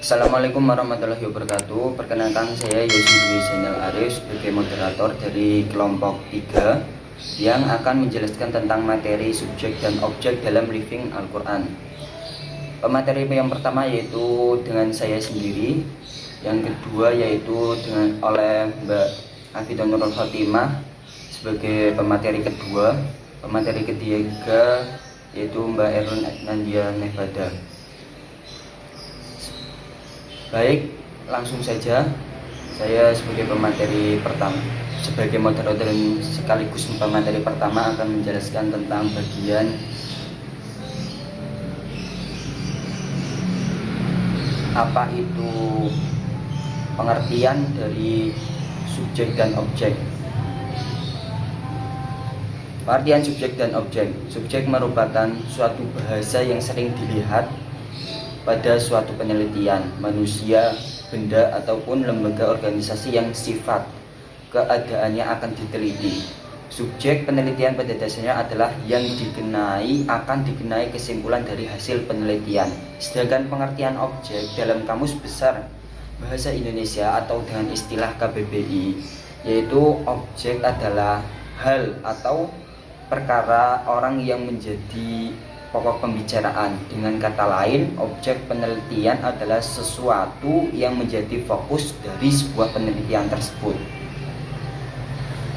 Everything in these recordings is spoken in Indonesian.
Assalamualaikum warahmatullahi wabarakatuh. Perkenalkan, saya Yosi Dwi Zainal Arif sebagai moderator dari kelompok 3 yang akan menjelaskan tentang materi subjek dan objek dalam living Al-Quran. Pemateri yang pertama yaitu dengan saya sendiri, yang kedua yaitu oleh Mbak Afidah Nurul Khotimah sebagai pemateri kedua, pemateri ketiga yaitu Mbak Erun Nandia Nehbada. Baik, langsung saja saya sebagai pemateri pertama, sebagai moderator dan sekaligus pemateri pertama akan menjelaskan tentang bagian apa itu pengertian dari subjek dan objek. Pengertian subjek dan objek. Subjek merupakan suatu bahasa yang sering dilihat pada suatu penelitian manusia, benda, ataupun lembaga organisasi yang sifat keadaannya akan diteliti. Subjek penelitian pada dasarnya adalah yang akan dikenai kesimpulan dari hasil penelitian. Sedangkan pengertian objek dalam Kamus Besar Bahasa Indonesia atau dengan istilah KBBI, yaitu objek adalah hal atau perkara orang yang menjadi pokok pembicaraan. Dengan kata lain, objek penelitian adalah sesuatu yang menjadi fokus dari sebuah penelitian tersebut.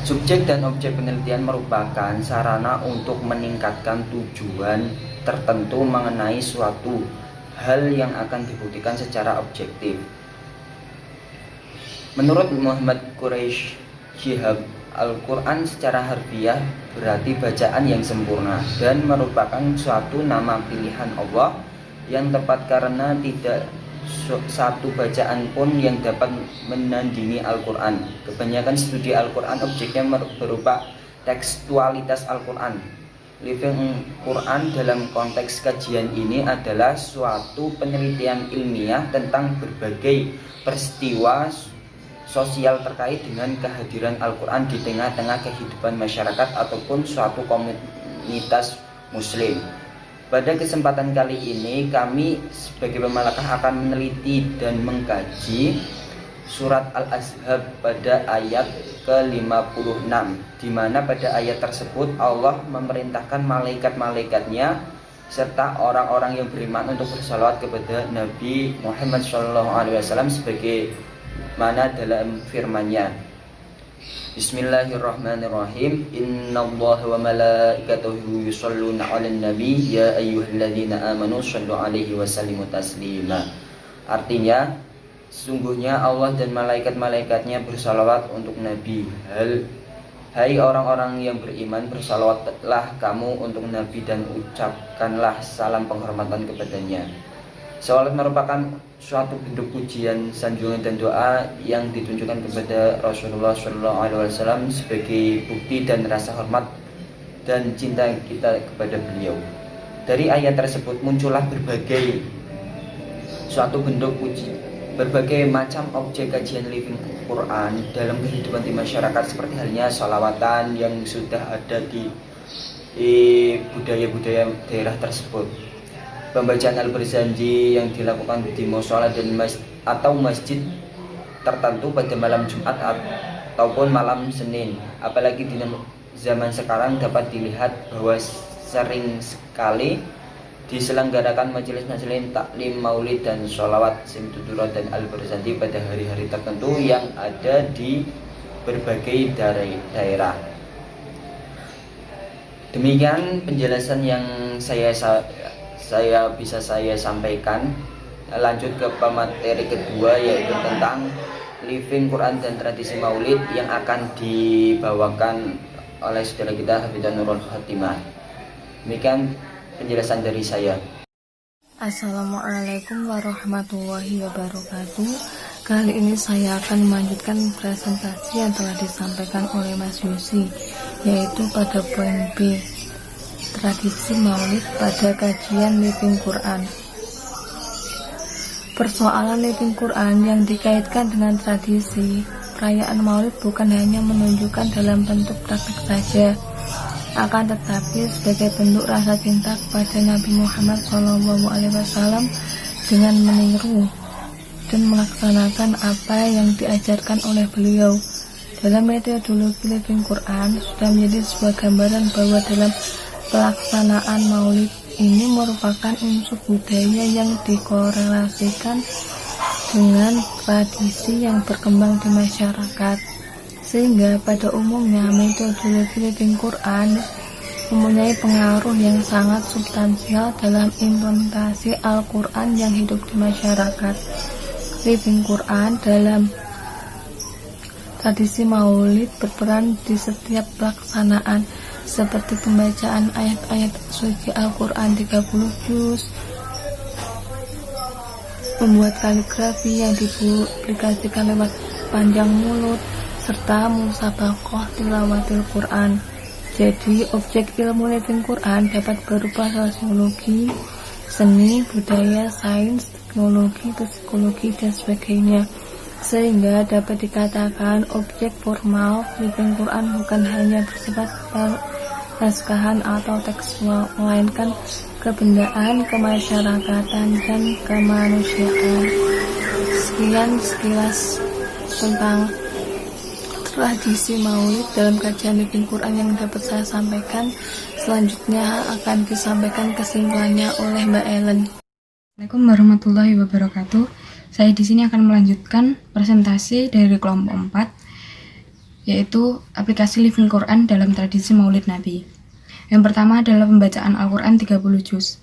Subjek dan objek penelitian merupakan sarana untuk meningkatkan tujuan tertentu mengenai suatu hal yang akan dibuktikan secara objektif. Menurut Muhammad Quraisy Shihab, Al-Quran secara harfiah berarti bacaan yang sempurna dan merupakan suatu nama pilihan Allah yang tepat karena tidak satu bacaan pun yang dapat menandingi Al-Quran. Kebanyakan studi Al-Quran objeknya berupa tekstualitas Al-Quran. Living Quran dalam konteks kajian ini adalah suatu penelitian ilmiah tentang berbagai peristiwa sosial terkait dengan kehadiran Al-Quran di tengah-tengah kehidupan masyarakat ataupun suatu komunitas muslim. Pada kesempatan kali ini kami sebagai pemalakah akan meneliti dan mengkaji surat Al-Ahzab pada ayat ke-56, di mana pada ayat tersebut Allah memerintahkan malaikat-malaikatnya serta orang-orang yang beriman untuk bersalawat kepada Nabi Muhammad SAW sebagai mana dalam firman-Nya, Bismillahirrahmanirrahim, Innallaha wa malaikatahu yusholluna 'alan nabi ya ayyuhalladzina amanu shallu 'alaihi wa sallimu taslima. Artinya, sesungguhnya Allah dan malaikat-malaikatnya bersalawat untuk Nabi. Hai orang-orang yang beriman, bersalawatlah kamu untuk Nabi dan ucapkanlah salam penghormatan kepadanya. Salawat merupakan suatu bentuk pujian, sanjungan dan doa yang ditunjukkan kepada Rasulullah SAW sebagai bukti dan rasa hormat dan cinta kita kepada beliau. Dari ayat tersebut muncullah berbagai macam objek kajian living Quran dalam kehidupan di masyarakat, seperti halnya salawatan yang sudah ada di budaya-budaya daerah tersebut. Pembacaan Al-Barzanji yang dilakukan di mushola dan atau masjid tertentu pada malam Jumat ataupun malam Senin. Apalagi di zaman sekarang dapat dilihat bahwa sering sekali diselenggarakan majelis-majelis taklim, maulid dan sholawat simtudurat dan Al-Barzanji pada hari-hari tertentu yang ada di berbagai daerah. Demikian penjelasan yang saya bisa sampaikan. Lanjut ke pemateri kedua, yaitu tentang living Quran dan tradisi maulid yang akan dibawakan oleh saudara kita Hafidah Nurul Khotimah. Demikian penjelasan dari saya. Assalamualaikum warahmatullahi wabarakatuh. Kali ini saya akan melanjutkan presentasi yang telah disampaikan oleh Mas Yosi, yaitu pada poin B, tradisi maulid pada kajian living Quran. Persoalan living Quran yang dikaitkan dengan tradisi perayaan maulid bukan hanya menunjukkan dalam bentuk praktik saja, akan tetapi sebagai bentuk rasa cinta kepada Nabi Muhammad SAW dengan meniru dan melaksanakan apa yang diajarkan oleh beliau. Dalam metodologi Living Quran sudah menjadi sebuah gambaran bahwa dalam pelaksanaan maulid ini merupakan unsur budaya yang dikorelasikan dengan tradisi yang berkembang di masyarakat, sehingga pada umumnya metodologi Living Quran mempunyai pengaruh yang sangat substansial dalam implementasi Al-Quran yang hidup di masyarakat. Living Quran dalam tradisi maulid berperan di setiap pelaksanaan, seperti pembacaan ayat-ayat suci Al-Quran 30 juz, membuat kaligrafi yang dipublikasikan lewat panjang mulut, serta musabaqah tilawatil Quran. Jadi, objek ilmu Living Quran dapat berupa sosiologi, seni, budaya, sains, teknologi, psikologi, dan sebagainya. Sehingga dapat dikatakan objek formal Living Quran bukan hanya bersifat naskahan atau tekstual, melainkan kebendaan, kemasyarakatan, dan kemanusiaan. Sekian sekilas tentang tradisi maulid dalam kajian Living Quran yang dapat saya sampaikan. Selanjutnya akan disampaikan kesimpulannya oleh Mbak Ellen. Assalamualaikum warahmatullahi wabarakatuh. Saya di sini akan melanjutkan presentasi dari kelompok 4, yaitu aplikasi Living Quran dalam tradisi Maulid Nabi. Yang pertama adalah pembacaan Al-Quran 30 juz.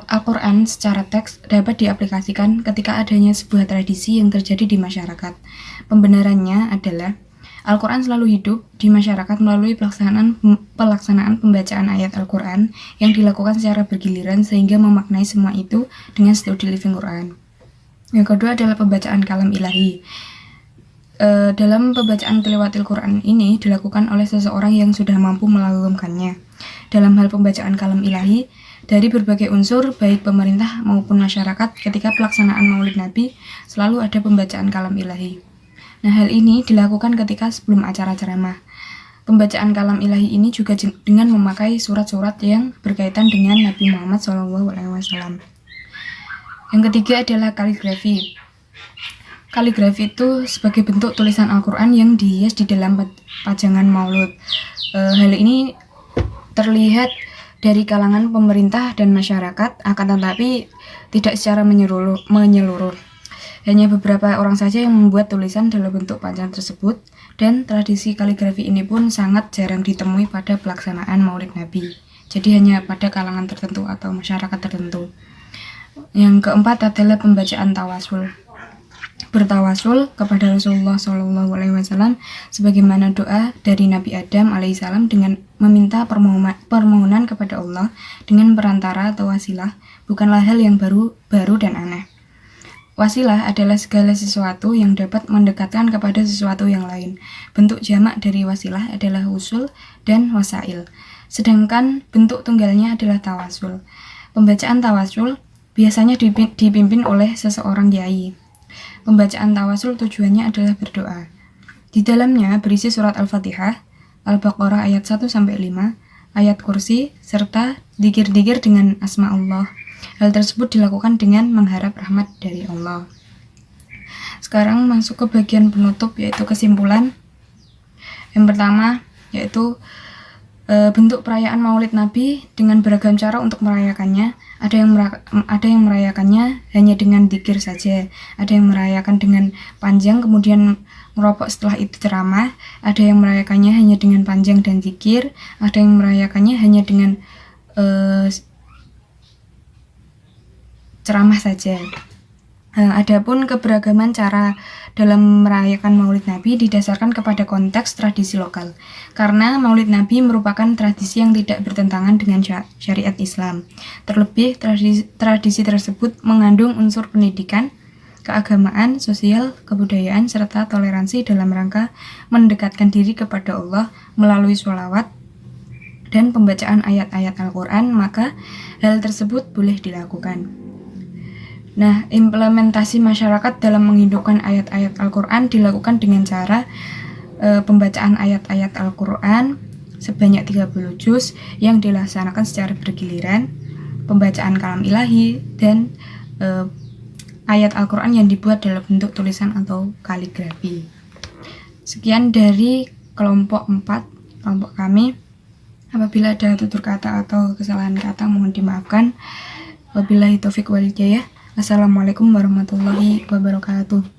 Al-Quran secara teks dapat diaplikasikan ketika adanya sebuah tradisi yang terjadi di masyarakat. Pembenarannya adalah Al-Quran selalu hidup di masyarakat melalui pelaksanaan pembacaan ayat Al-Quran yang dilakukan secara bergiliran sehingga memaknai semua itu dengan studi Living Quran. Yang kedua adalah pembacaan kalam ilahi. Dalam pembacaan tilawatil Quran ini dilakukan oleh seseorang yang sudah mampu melakukannya. Dalam hal pembacaan kalam ilahi, dari berbagai unsur, baik pemerintah maupun masyarakat, ketika pelaksanaan Maulid Nabi, selalu ada pembacaan kalam ilahi. Nah, hal ini dilakukan ketika sebelum acara ceramah. Pembacaan kalam ilahi ini juga dengan memakai surat-surat yang berkaitan dengan Nabi Muhammad SAW. Yang ketiga adalah kaligrafi. Kaligrafi itu sebagai bentuk tulisan Al-Quran yang dihias di dalam pajangan maulud. Hal ini terlihat dari kalangan pemerintah dan masyarakat, akan tetapi tidak secara menyeluruh. Hanya beberapa orang saja yang membuat tulisan dalam bentuk panjang tersebut, dan tradisi kaligrafi ini pun sangat jarang ditemui pada pelaksanaan Maulid Nabi. Jadi hanya pada kalangan tertentu atau masyarakat tertentu. Yang keempat adalah pembacaan tawasul. Bertawasul kepada Rasulullah SAW sebagaimana doa dari Nabi Adam alaihissalam dengan meminta permohonan kepada Allah dengan perantara atau wasilah bukanlah hal yang baru dan aneh. Wasilah adalah segala sesuatu yang dapat mendekatkan kepada sesuatu yang lain. Bentuk jamak dari wasilah adalah usul dan wasail. Sedangkan bentuk tunggalnya adalah tawasul. Pembacaan tawasul biasanya dipimpin oleh seseorang kiai. Pembacaan tawasul tujuannya adalah berdoa. Di dalamnya berisi surat Al-Fatihah, Al-Baqarah ayat 1-5, ayat kursi, serta dzikir-dzikir dengan asma Allah. Hal tersebut dilakukan dengan mengharap rahmat dari Allah. Sekarang masuk ke bagian penutup, yaitu kesimpulan. Yang pertama yaitu bentuk perayaan Maulid Nabi dengan beragam cara untuk merayakannya. Ada yang merayakannya hanya dengan dzikir saja, ada yang merayakan dengan panjang kemudian merokok setelah itu ceramah, ada yang merayakannya hanya dengan panjang dan dzikir, ada yang merayakannya hanya dengan ceramah saja. Adapun keberagaman cara dalam merayakan Maulid Nabi didasarkan kepada konteks tradisi lokal. Karena Maulid Nabi merupakan tradisi yang tidak bertentangan dengan syariat Islam. Terlebih, tradisi tersebut mengandung unsur pendidikan, keagamaan, sosial, kebudayaan, serta toleransi dalam rangka mendekatkan diri kepada Allah melalui sholawat dan pembacaan ayat-ayat Al-Quran, maka hal tersebut boleh dilakukan. Nah, implementasi masyarakat dalam menghidupkan ayat-ayat Al-Quran dilakukan dengan cara pembacaan ayat-ayat Al-Quran sebanyak 30 juz yang dilaksanakan secara bergiliran, pembacaan kalam ilahi, dan ayat Al-Quran yang dibuat dalam bentuk tulisan atau kaligrafi. Sekian dari kelompok 4, kelompok kami. Apabila ada tutur kata atau kesalahan kata mohon dimaafkan. Wabillahi taufiq wal hidayah. Assalamualaikum warahmatullahi wabarakatuh.